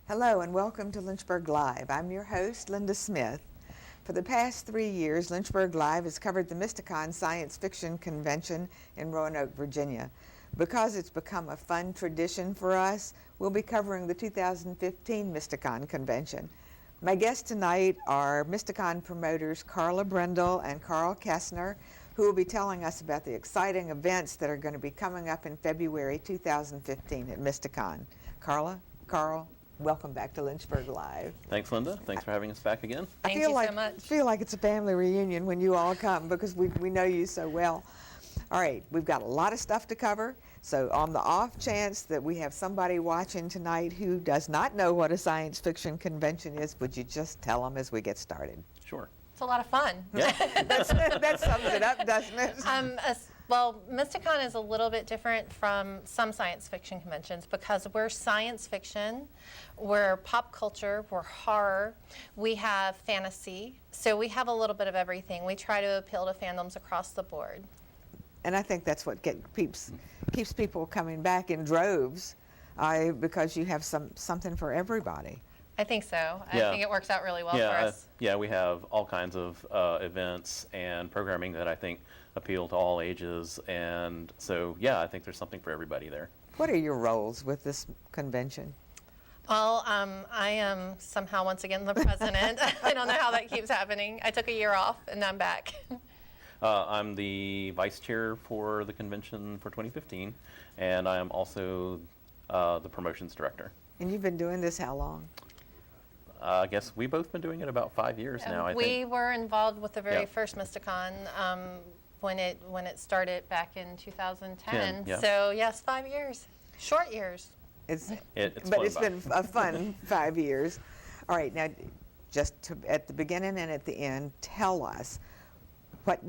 Hello and welcome to Lynchburg Live. I'm your host, Linda Smith. For the past 3 years, Lynchburg Live has covered the Mysticon Science Fiction Convention in Roanoke, Virginia. Because it's become a fun tradition for us, we'll be covering the 2015 Mysticon Convention. My guests tonight are Mysticon promoters Carla Brindle and Carl Kesner, who will be telling us about the exciting events that are going to be coming up in February 2015 at Mysticon. Carla, Carl, welcome back to Lynchburg Live. Thanks, Linda. Thanks for having us back again. Thank you so much. I feel like it's a family reunion when you all come because we know you so well. All right, we've got a lot of stuff to cover. So on the off chance that we have somebody watching tonight who does not know what a science fiction convention is, would you just tell them as we get started? Sure. It's a lot of fun. Yeah. That sums it up, doesn't it? Well, Mysticon is a little bit different from some science fiction conventions because we're science fiction, we're pop culture, we're horror, we have fantasy, so we have a little bit of everything. We try to appeal to fandoms across the board. And I think that's what keeps people coming back in droves, because you have something for everybody. I think so. Yeah. I think it works out really well for us. Yeah, we have all kinds of events and programming that I think appeal to all ages, and so yeah, I think there's something for everybody there. What are your roles with this convention? Well, I am somehow once again the president. I don't know how that keeps happening. I took a year off and I'm back. I'm the vice chair for the convention for 2015, and I am also the promotions director. And you've been doing this how long? I guess we've both been doing it about 5 years now, I think. We were involved with the very Yeah. first Mysticon when it started back in 2010. Yeah. So yes, 5 years, short years. It's Been a fun 5 years. All right, now at the beginning and at the end, tell us what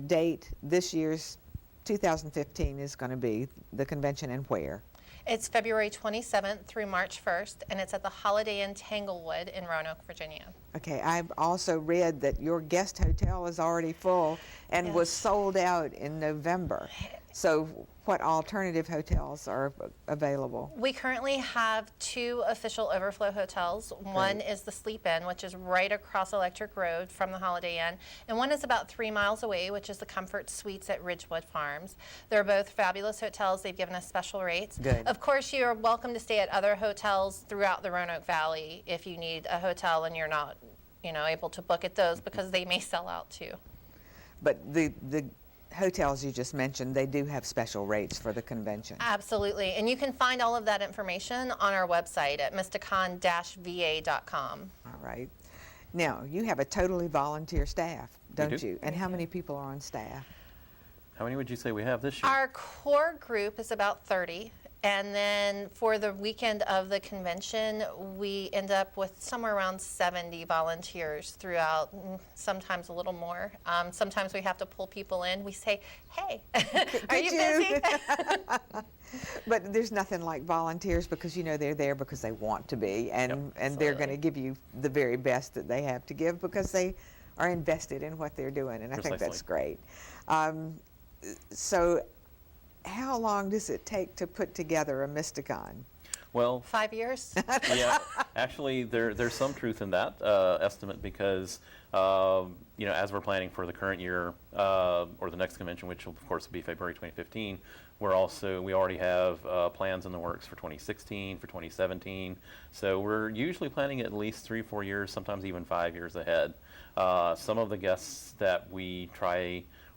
date this year's 2015 is going to be, the convention, and where? It's February 27th through March 1st, and it's at the Holiday Inn Tanglewood in Roanoke, Virginia. Okay, I've also read that your guest hotel is already full and Yes. was sold out in November. So what alternative hotels are available? We currently have 2 official overflow hotels. One is the Sleep Inn, which is right across Electric Road from the Holiday Inn, and one is about 3 miles away, which is the Comfort Suites at Ridgewood Farms. They're both fabulous hotels. They've given us special rates. Good. Of course, you're welcome to stay at other hotels throughout the Roanoke Valley if you need a hotel and you're not, able to book at those because they may sell out too. But the hotels you just mentioned, they do have special rates for the convention. Absolutely, and you can find all of that information on our website at mysticon-va.com. All right. Now, you have a totally volunteer staff, don't do. you? And how many people are on staff? How many would you say we have this year? Our core group is about 30, and then for the weekend of the convention, we end up with somewhere around 70 volunteers throughout, sometimes a little more. Sometimes we have to pull people in. We say, hey, are you busy? But there's nothing like volunteers because they're there because they want to be, and they're going to give you the very best that they have to give because they are invested in what they're doing, and I think that's great. So how long does it take to put together a Mysticon? Well, 5 years. yeah, actually, there's some truth in that estimate because, as we're planning for the current year or the next convention, which will, of course, will be February 2015, we already have plans in the works for 2016, for 2017. So we're usually planning at least 3 or 4 years, sometimes even 5 years ahead. Some of the guests that we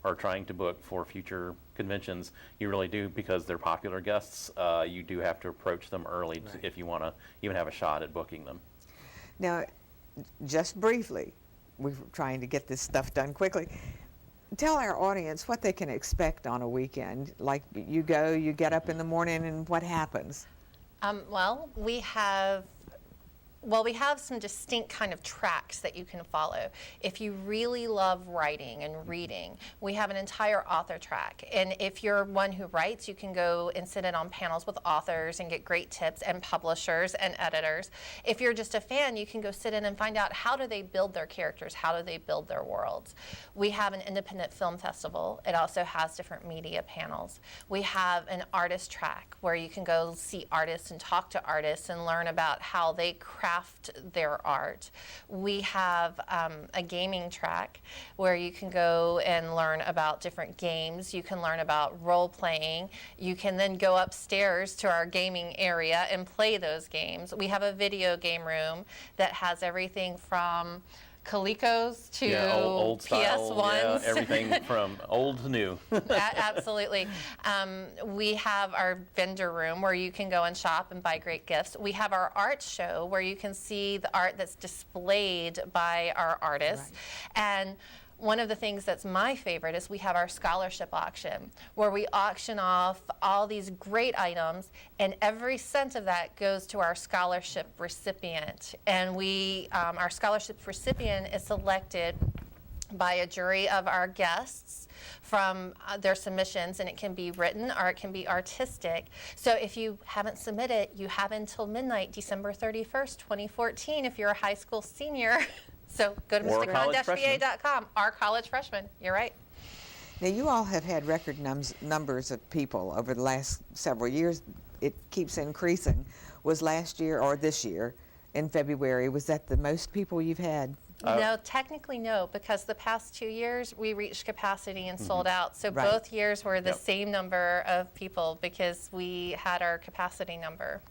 are trying to book for future conventions, you really do, because they're popular guests, you do have to approach them early if you want to even have a shot at booking them. Now, just briefly, we're trying to get this stuff done quickly. Tell our audience what they can expect on a weekend. Like you get up in the morning, and what happens? Well, we have Well, we have some distinct kind of tracks that you can follow. If you really love writing and reading, we have an entire author track. And if you're one who writes, you can go and sit in on panels with authors and get great tips, and publishers and editors. If you're just a fan, you can go sit in and find out, how do they build their characters? How do they build their worlds? We have an independent film festival. It also has different media panels. We have an artist track where you can go see artists and talk to artists and learn about how they craft their art. We have a gaming track where you can go and learn about different games. You can learn about role playing. You can then go upstairs to our gaming area and play those games. We have a video game room that has everything from Coleco's to old style, PS1s. everything from old to new. Absolutely. We have our vendor room where you can go and shop and buy great gifts. We have our art show where you can see the art that's displayed by our artists. Right. And one of the things that's my favorite is we have our scholarship auction, where we auction off all these great items, and every cent of that goes to our scholarship recipient. And our scholarship recipient is selected by a jury of our guests from their submissions, and it can be written or it can be artistic. So if you haven't submitted, you have until midnight, December 31st, 2014, if you're a high school senior. So go to Or a college mysticon-va.com. Our college freshman, you're right. Now, you all have had record numbers of people over the last several years. It keeps increasing. Was last year or this year in February, was that the most people you've had? No, technically no, because the past 2 years we reached capacity and sold out. So Right. both years were the Yep. same number of people because we had our capacity number.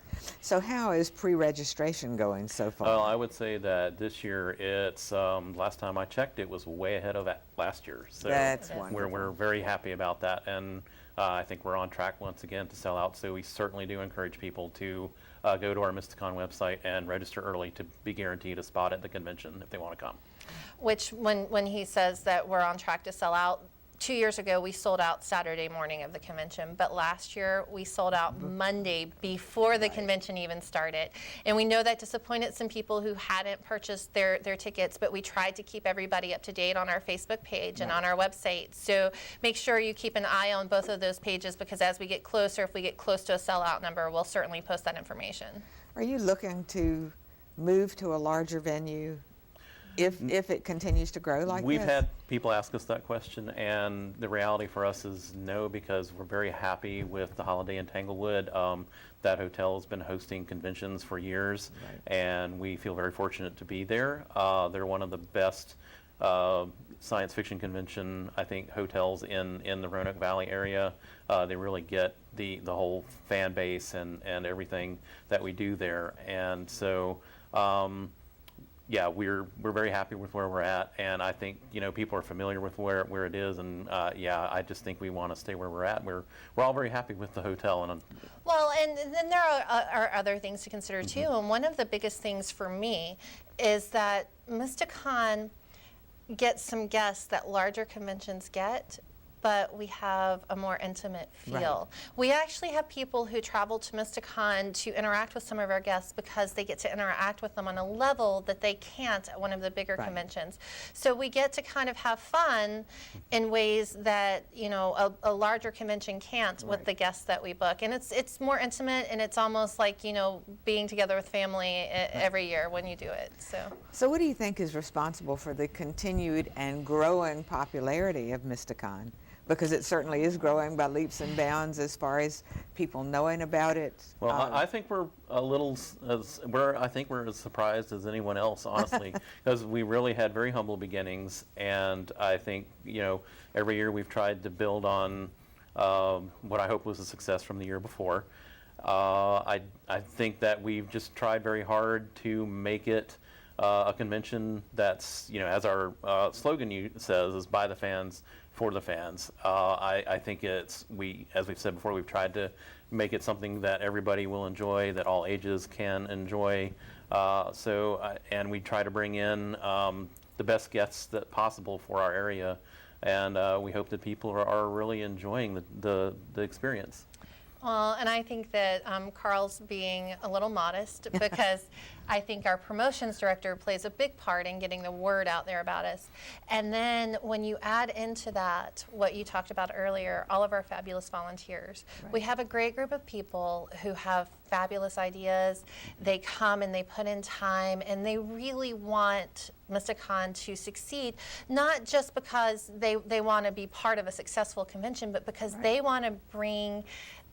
So how is pre-registration going so far? Well, I would say that this year, it's last time I checked, it was way ahead of last year. So That's We're- wonderful. we're very happy about that, and I think we're on track once again to sell out. So we certainly do encourage people to go to our Mysticon website and register early to be guaranteed a spot at the convention if they want to come. Which when he says that we're on track to sell out, 2 years ago we sold out Saturday morning of the convention, but last year we sold out Monday before the convention even started. And we know that disappointed some people who hadn't purchased their tickets, but we tried to keep everybody up to date on our Facebook page and on our website. So make sure you keep an eye on both of those pages, because as we get closer, if we get close to a sellout number, we'll certainly post that information. Are you looking to move to a larger venue if it continues to grow like We've this? had people ask us that question, and the reality for us is no, because we're very happy with the Holiday in Tanglewood. That hotel has been hosting conventions for years, and we feel very fortunate to be there. They're one of the best science fiction convention, I think, hotels in the Roanoke Valley area. They really get the whole fan base and everything that we do there, and so yeah, we're very happy with where we're at, and I think people are familiar with where it is, and yeah, I just think we want to stay where we're at. We're all very happy with the hotel, and Well, and then there are other things to consider too. And one of the biggest things for me is that Mysticon gets some guests that larger conventions get, but we have a more intimate feel. We actually have people who travel to Mysticon to interact with some of our guests because they get to interact with them on a level that they can't at one of the bigger conventions. So we get to kind of have fun in ways that a larger convention can't with the guests that we book. And it's more intimate, and it's almost like being together with family every year when you do it. So what do you think is responsible for the continued and growing popularity of Mysticon? Because it certainly is growing by leaps and bounds as far as people knowing about it. well, I think we're I think we're as surprised as anyone else, honestly, because we really had very humble beginnings, and I think every year we've tried to build on what I hope was a success from the year before. I think that we've just tried very hard to make it a convention that's, as our slogan says, is by the fans, for the fans. I think as we've said before, we've tried to make it something that everybody will enjoy, that all ages can enjoy. And we try to bring in the best guests that possible for our area, and we hope that people are really enjoying the experience. Well, and I think that Carl's being a little modest because I think our promotions director plays a big part in getting the word out there about us. And then when you add into that what you talked about earlier, all of our fabulous volunteers, we have a great group of people who have fabulous ideas. They come and they put in time and they really want Mysticon to succeed, not just because they want to be part of a successful convention, but because they want to bring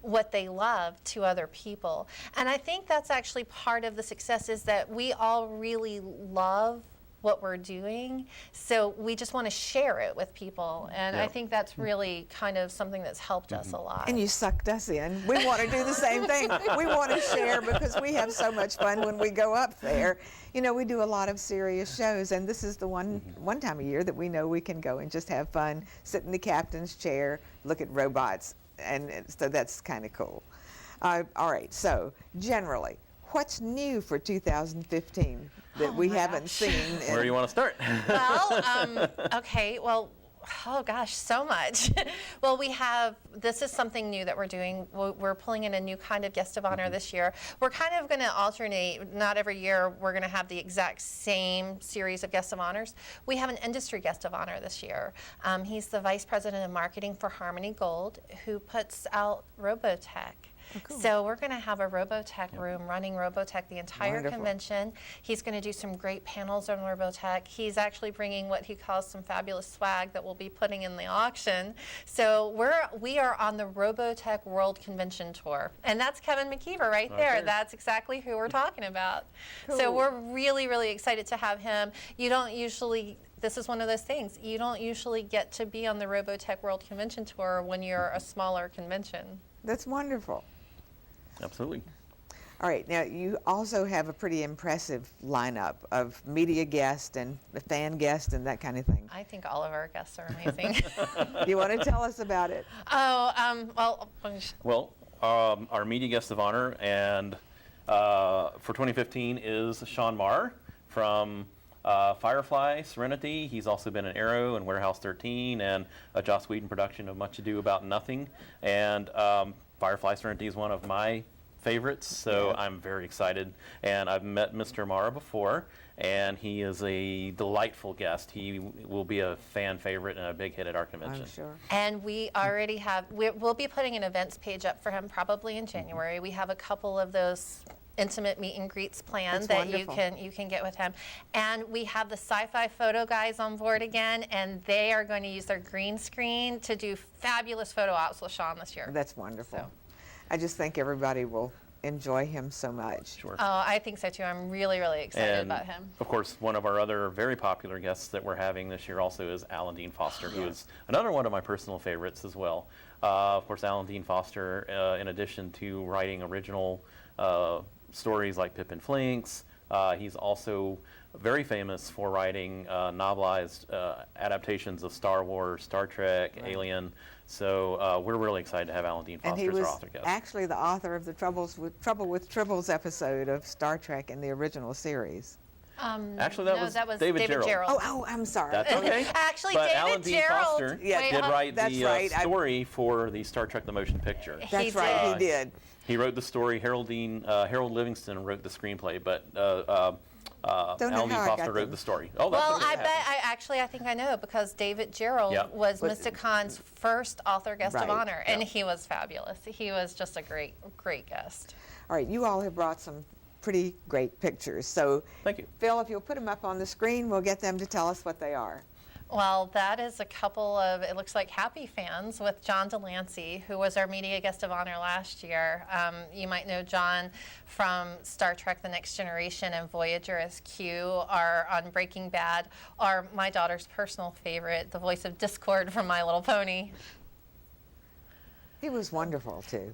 what they love to other people. And I think that's actually part of the success, is that we all really love what we're doing, so we just want to share it with people, and I think that's really kind of something that's helped us a lot. And you sucked us in. We want to do the same thing. We want to share because we have so much fun when we go up there. You know, we do a lot of serious shows, and this is the one time a year that we know we can go and just have fun, sit in the captain's chair, look at robots, and so that's kind of cool. All right, so generally, what's new for 2015 that we haven't seen? Where do you want to start? Well, okay, well, oh gosh, so much. Well, this is something new that we're doing. We're pulling in a new kind of guest of honor this year. We're kind of going to alternate. Not every year we're going to have the exact same series of guests of honors. We have an industry guest of honor this year. He's the vice president of marketing for Harmony Gold, who puts out Robotech. Oh, cool. So we're going to have a Robotech room running Robotech the entire convention. He's going to do some great panels on Robotech. He's actually bringing what he calls some fabulous swag that we'll be putting in the auction. So we are on the Robotech World Convention Tour, and that's Kevin McKeever right there. That's exactly who we're talking about. Cool. So we're really, really excited to have him. You don't usually. This is one of those things. You don't usually get to be on the Robotech World Convention Tour when you're a smaller convention. That's wonderful. Absolutely. All right, now you also have a pretty impressive lineup of media guests and fan guests and that kind of thing. I think all of our guests are amazing. You want to tell us about it? Well, our media guest of honor and for 2015 is Sean Marr from Firefly, Serenity. He's also been in Arrow and Warehouse 13 and a Joss Whedon production of Much Ado About Nothing. And Firefly, Serenity is one of my favorites, so I'm very excited. And I've met Mr. Marr before, and he is a delightful guest. He will be a fan favorite and a big hit at our convention. I'm sure. And we already have, we'll be putting an events page up for him probably in January. We have a couple of those intimate meet and greets planned that you can get with him. And we have the sci-fi photo guys on board again, and they are going to use their green screen to do fabulous photo ops with Sean this year. That's wonderful. So. I just think everybody will enjoy him so much. Sure. Oh, I think so too. I'm really, really excited And about him. of course, one of our other very popular guests that we're having this year also is Alan Dean Foster, who is another one of my personal favorites as well. Of course, Alan Dean Foster, in addition to writing original stories like Pip and Flinks, he's also very famous for writing novelized adaptations of Star Wars, Star Trek, Alien. So we're really excited to have Alan Dean Foster as our author guest. And he was actually the author of the Trouble with Tribbles episode of Star Trek in the original series. Actually, that was David Gerald. Oh, I'm sorry. That's okay. Actually, but David Alan Dean Gerald Foster did write the story for the Star Trek: The Motion Picture. That's right, he did. He wrote the story. Harold Livingston wrote the screenplay, but Alan Dean Foster wrote the story. Oh, that's well, okay. I think I know, because David Gerald was Mysticon's first author guest of honor, and he was fabulous. He was just a great, great guest. All right, you all have brought some pretty great pictures. So, thank you. Phil, if you'll put them up on the screen, we'll get them to tell us what they are. Well, that is a couple of, it looks like happy fans with John Delancey, who was our media guest of honor last year. You might know John from Star Trek: The Next Generation and Voyager as Q, or on Breaking Bad, or my daughter's personal favorite, the voice of Discord from My Little Pony. He was wonderful, too.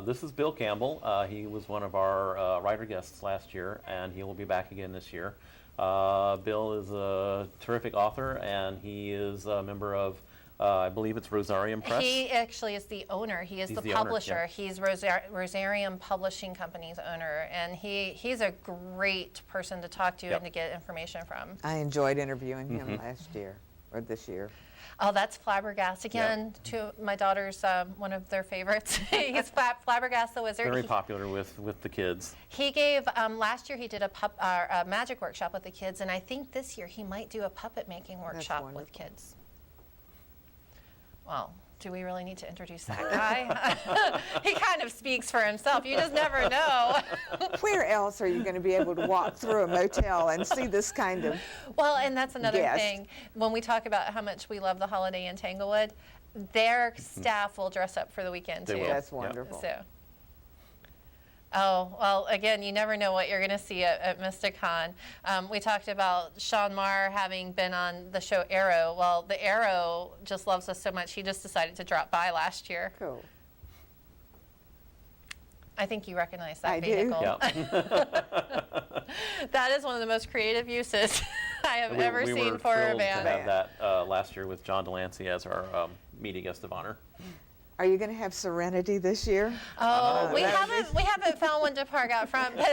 This is Bill Campbell. He was one of our writer guests last year, and he will be back again this year. Bill is a terrific author, and he is a member of, I believe it's Rosarium Press. He actually is the owner. He's the publisher. Owner, He's Rosarium Publishing Company's owner, and he's a great person to talk to and to get information from. I enjoyed interviewing him last year, or this year. Oh, that's Flabbergast. Again, my daughter's one of their favorites. He's Flabbergast the Wizard. Very popular with the kids. He gave, last year he did a magic workshop with the kids, and I think this year he might do a puppet making workshop with kids. Well, do we really need to introduce that guy? He kind of speaks for himself. You just never know. Where else are you going to be able to walk through a motel and see this kind of Well, and that's another guest? thing. When we talk about how much we love the holiday in Tanglewood, their staff will dress up for the weekend They too. will. That's wonderful. So. Oh, well, again, you never know what you're going to see at Mysticon. We talked about Sean Marr having been on the show Arrow. Well, the Arrow just loves us so much, he just decided to drop by last year. Cool. I think you recognize that I do. vehicle. Yeah. That is one of the most creative uses I have ever we seen were for a thrilled band. to have that last year with John Delancey as our media guest of honor. Are you going to have Serenity this year? Oh, we that haven't found one to park out front, but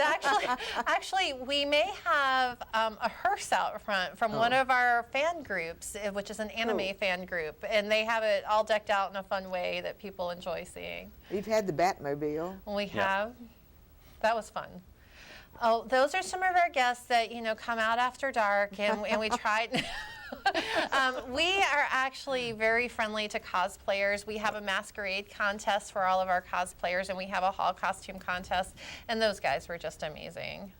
actually we may have a hearse out front from one of our fan groups, which is an anime fan group, and they have it all decked out in a fun way that people enjoy seeing. You've had the Batmobile. We have. That was fun. Oh, those are some of our guests that come out after dark, and we tried. We are actually very friendly to cosplayers. We have a masquerade contest for all of our cosplayers, and we have a hall costume contest, and those guys were just amazing.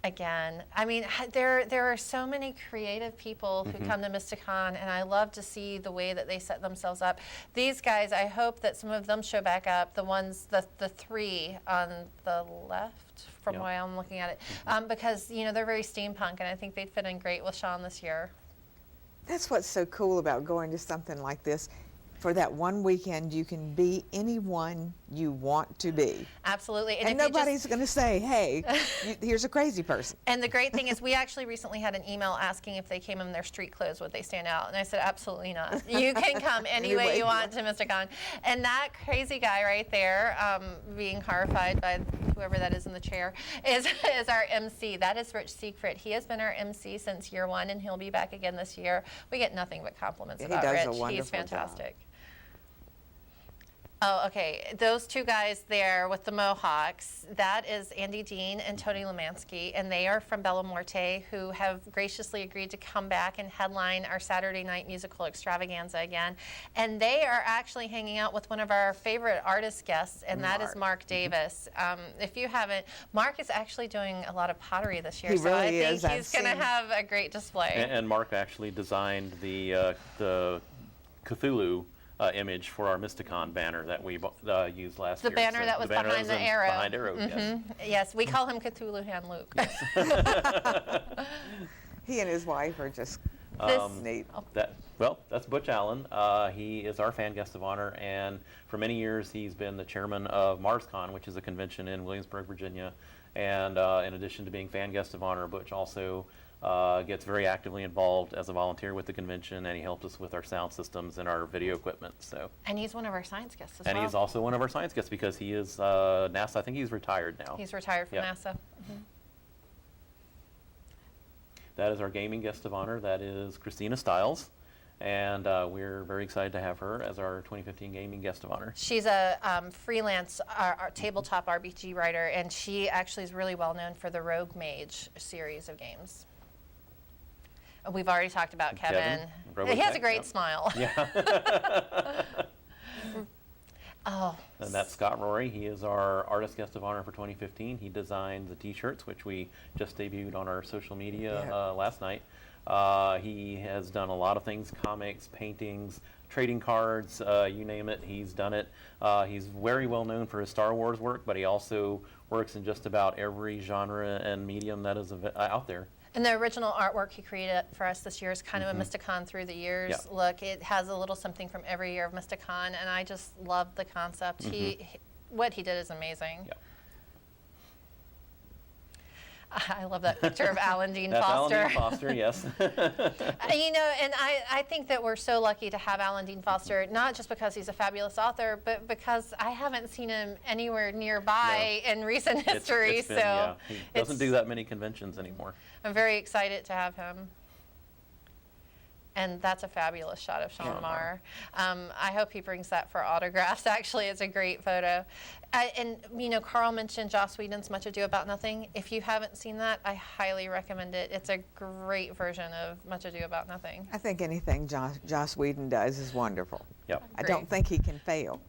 Again, I mean, there are so many creative people who come to Mysticon, and I love to see the way that they set themselves up. These guys, I hope that some of them show back up, the three on the left, from the way I'm looking at it, because, they're very steampunk, and I think they'd fit in great with Sean this year. That's what's so cool about going to something like this. For that one weekend, you can be anyone you want to be. Absolutely. And nobody's going to say, hey, here's a crazy person. And the great thing is we actually recently had an email asking if they came in their street clothes, would they stand out? And I said, absolutely not. You can come any way you want to Mysticon. And that crazy guy right there, being horrified by whoever that is in the chair, is our MC. That is Rich Siegfried. He has been our MC since year one, and he'll be back again this year. We get nothing but compliments about He does Rich. a wonderful He's fantastic. job. Oh, okay. Those two guys there with the mohawks, that is Andy Dean and Tony Lemansky, and they are from Bella Morte, who have graciously agreed to come back and headline our Saturday night musical extravaganza again. And they are actually hanging out with one of our favorite artist guests, and that is Mark Davis. If you haven't, Mark is actually doing a lot of pottery this year, He so I really think is. he's going to have a great display. And Mark actually designed the Cthulhu image for our Mysticon banner that we used last year. The banner that was behind the arrow. Behind Arrow, yes. Yes, we call him Cthulhu Hand Luke. He and his wife are just neat. That's Butch Allen. He is our fan guest of honor, and for many years he's been the chairman of MarsCon, which is a convention in Williamsburg, Virginia. And in addition to being fan guest of honor, Butch also gets very actively involved as a volunteer with the convention, and he helped us with our sound systems and our video equipment. So. And he's one of our science guests as well. And he's also one of our science guests because he is NASA. I think he's retired now. He's retired from NASA. Mm-hmm. That is our gaming guest of honor. That is Christina Stiles. And we're very excited to have her as our 2015 gaming guest of honor. She's a freelance tabletop RPG writer, and she actually is really well known for the Rogue Mage series of games. We've already talked about Kevin. He has a great smile. Yeah. Oh. And that's Scott Rory. He is our artist guest of honor for 2015. He designed the T-shirts, which we just debuted on our social media last night. He has done a lot of things: comics, paintings, trading cards, you name it, he's done it. He's very well known for his Star Wars work, but he also works in just about every genre and medium that is out there. And the original artwork he created for us this year is kind of a Mysticon through the years look. It has a little something from every year of Mysticon, and I just love the concept. What he did is amazing. I love that picture of Alan Dean Foster. Alan Dean Foster, yes. And I think that we're so lucky to have Alan Dean Foster, not just because he's a fabulous author, but because I haven't seen him anywhere nearby in recent history. He doesn't do that many conventions anymore. I'm very excited to have him. And that's a fabulous shot of Sean Yeah. Marr. I hope he brings that for autographs. Actually, it's a great photo. And Carl mentioned Joss Whedon's Much Ado About Nothing. If you haven't seen that, I highly recommend it. It's a great version of Much Ado About Nothing. I think anything Joss Whedon does is wonderful. Yep. I don't think he can fail.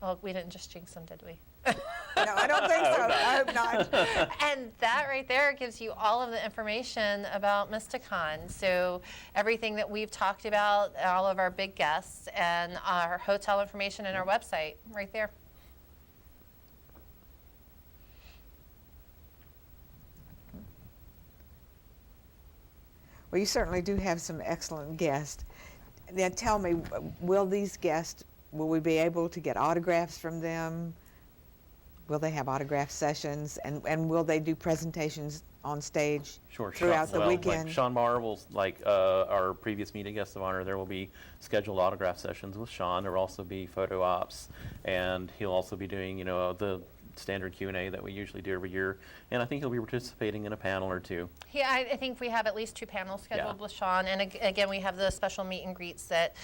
Well, we didn't just jinx him, did we? No, I don't think so. I hope not. And that right there gives you all of the information about Mysticon. So everything that we've talked about, all of our big guests, and our hotel information and our website right there. Well, you certainly do have some excellent guests. Now tell me, will we be able to get autographs from them? Will they have autograph sessions? And will they do presentations on stage Sure. throughout the weekend? Like Sean Marr will, our previous media guest of honor, there will be scheduled autograph sessions with Sean. There will also be photo ops, and he'll also be doing, the standard Q&A that we usually do every year. And I think he'll be participating in a panel or two. Yeah, I think we have at least 2 panels scheduled with Sean, and again, we have the special meet and greets that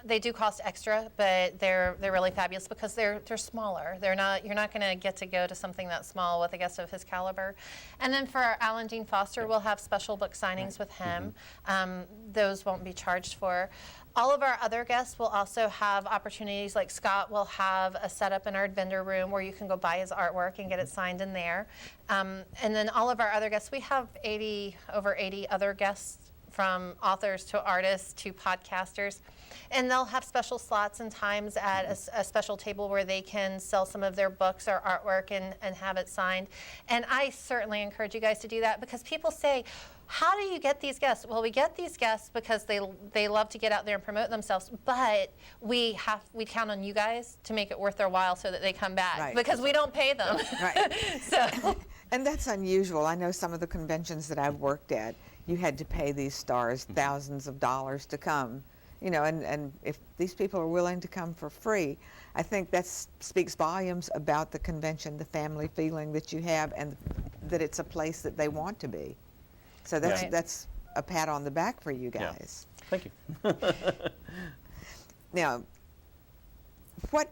they do cost extra, but they're really fabulous because they're smaller. You're not going to get to go to something that small with a guest of his caliber. And then for our Alan Dean Foster, we'll have special book signings with him. Those won't be charged for. All of our other guests will also have opportunities, like Scott will have a setup in our vendor room where you can go buy his artwork and get it signed in there. And then all of our other guests, we have over 80 other guests, from authors to artists to podcasters. And they'll have special slots and times at a special table where they can sell some of their books or artwork and have it signed. And I certainly encourage you guys to do that, because people say, how do you get these guests? Well, we get these guests because they love to get out there and promote themselves, but we count on you guys to make it worth their while so that they come back, because we don't pay them. Right. So. And that's unusual. I know some of the conventions that I've worked at, you had to pay these stars thousands of dollars to come. And if these people are willing to come for free, I think that speaks volumes about the convention, the family feeling that you have, and that it's a place that they want to be. So that's a pat on the back for you guys. Yeah. Thank you. Now, what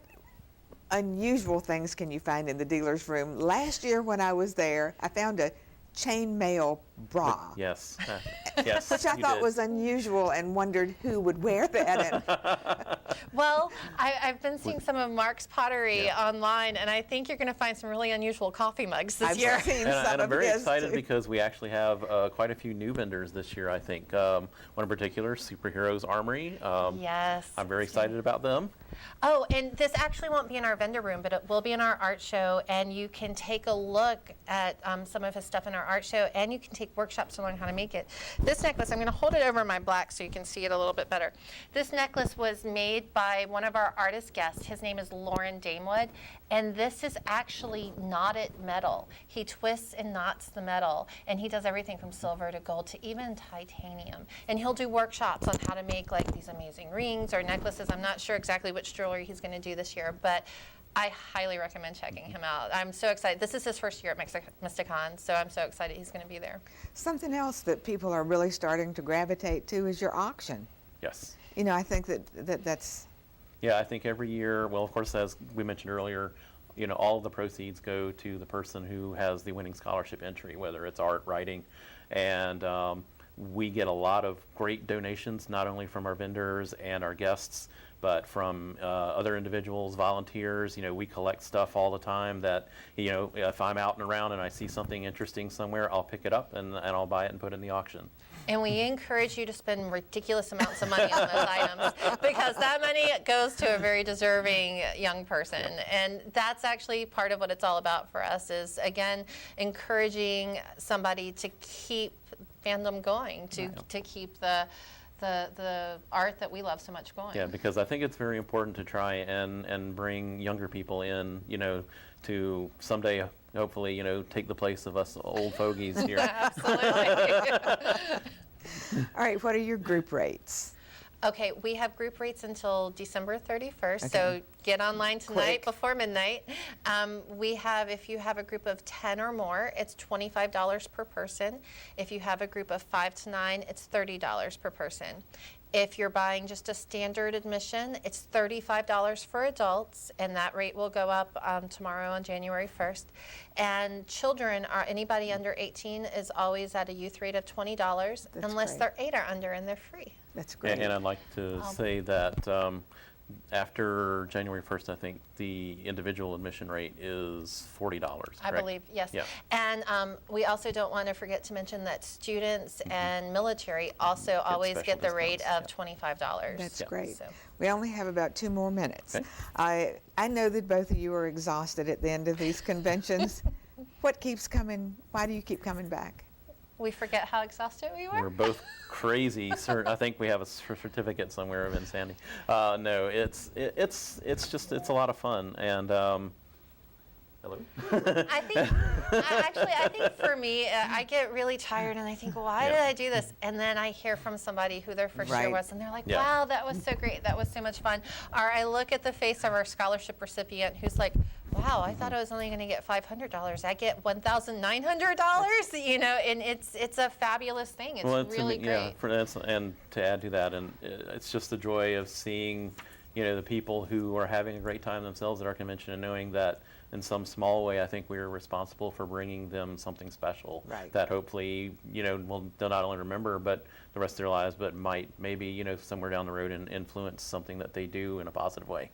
unusual things can you find in the dealer's room? Last year when I was there, I found a chainmail bra. Yes. Yes. Which I thought was unusual, and wondered who would wear that. Well, I've been seeing some of Mark's pottery online, and I think you're going to find some really unusual coffee mugs this year. I've seen some and I'm of very his excited too. because we actually have quite a few new vendors this year, I think. One in particular, Superheroes Armory. Yes. I'm very excited about them. Oh, and this actually won't be in our vendor room, but it will be in our art show, and you can take a look at some of his stuff in our art show, and you can take workshops to learn how to make it. This necklace, I'm going to hold it over my black so you can see it a little bit better. This necklace was made by one of our artist guests. His name is Lauren Damewood, and this is actually knotted metal. He twists and knots the metal, and he does everything from silver to gold to even titanium. And he'll do workshops on how to make like these amazing rings or necklaces. I'm not sure exactly which jewelry he's going to do this year, but I highly recommend checking him out. I'm so excited. This is his first year at Mysticon, so I'm so excited he's going to be there. Something else that people are really starting to gravitate to is your auction. Yes. I think that's... Yeah, I think every year, well, of course, as we mentioned earlier, all of the proceeds go to the person who has the winning scholarship entry, whether it's art, writing, and we get a lot of great donations, not only from our vendors and our guests, but from other individuals, volunteers. We collect stuff all the time that, if I'm out and around and I see something interesting somewhere, I'll pick it up and I'll buy it and put it in the auction. And we encourage you to spend ridiculous amounts of money on those items, because that money goes to a very deserving young person. And that's actually part of what it's all about for us, is, again, encouraging somebody to keep fandom going, to keep the art that we love so much going. Yeah, because I think it's very important to try and bring younger people in, to someday hopefully, take the place of us old fogies here. Absolutely. All right, what are your group rates? Okay, we have group rates until December 31st, Okay. so get online tonight Quick. before midnight. We have, if you have a group of 10 or more, it's $25 per person. If you have a group of 5 to 9, it's $30 per person. If you're buying just a standard admission, it's $35 for adults, and that rate will go up tomorrow on January 1st. And children, anybody under 18 is always at a youth rate of $20, That's unless great. they're 8 or under, and they're free. That's great. And I'd like to say that after January 1st, I think the individual admission rate is $40, correct? I believe, yes. Yeah. And we also don't want to forget to mention that students and military also always special get the rate of discounts, $25. That's Yeah. great. So- We only have about 2 more minutes. Okay. I know that both of you are exhausted at the end of these conventions. What keeps coming? Why do you keep coming back? We forget how exhausted we were. We're both crazy. I think we have a certificate somewhere of insanity. No, it's a lot of fun. And hello. I think for me, I get really tired and I think, why did I do this? And then I hear from somebody who their first year Right. was, and they're like, Yeah. wow, that was so great. That was so much fun. Or I look at the face of our scholarship recipient who's like, wow, I thought I was only going to get $500. I get $1,900, and it's a fabulous thing. It's really great. Yeah, and to add to that, and it's just the joy of seeing, the people who are having a great time themselves at our convention and knowing that in some small way, I think we're responsible for bringing them something special Right. that hopefully, they'll not only remember, but the rest of their lives, but might maybe, somewhere down the road and influence something that they do in a positive way.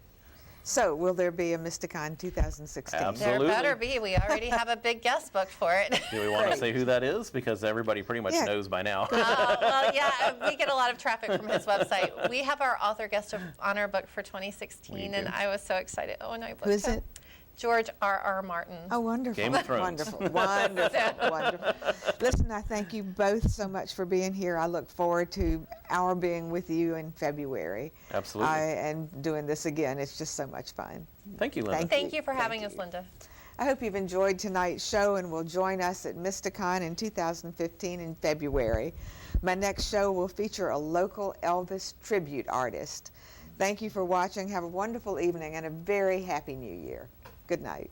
So, will there be a Mysticon 2016? Absolutely. There better be. We already have a big guest booked for it. Do we want Great. to say who that is? Because everybody pretty much Yeah. knows by now. Well, yeah, we get a lot of traffic from his website. We have our author guest of honor booked for 2016, We and do. I was so excited. Oh, no, I booked Who is him. it? George R.R. Martin. Oh, wonderful. Game of Thrones. Wonderful, wonderful, wonderful. Listen, I thank you both so much for being here. I look forward to our being with you in February. Absolutely. And doing this again. It's just so much fun. Thank you, Linda. Thank you for Thank having us, you. Linda. I hope you've enjoyed tonight's show and will join us at Mysticon in 2015 in February. My next show will feature a local Elvis tribute artist. Thank you for watching. Have a wonderful evening and a very happy New Year. Good night.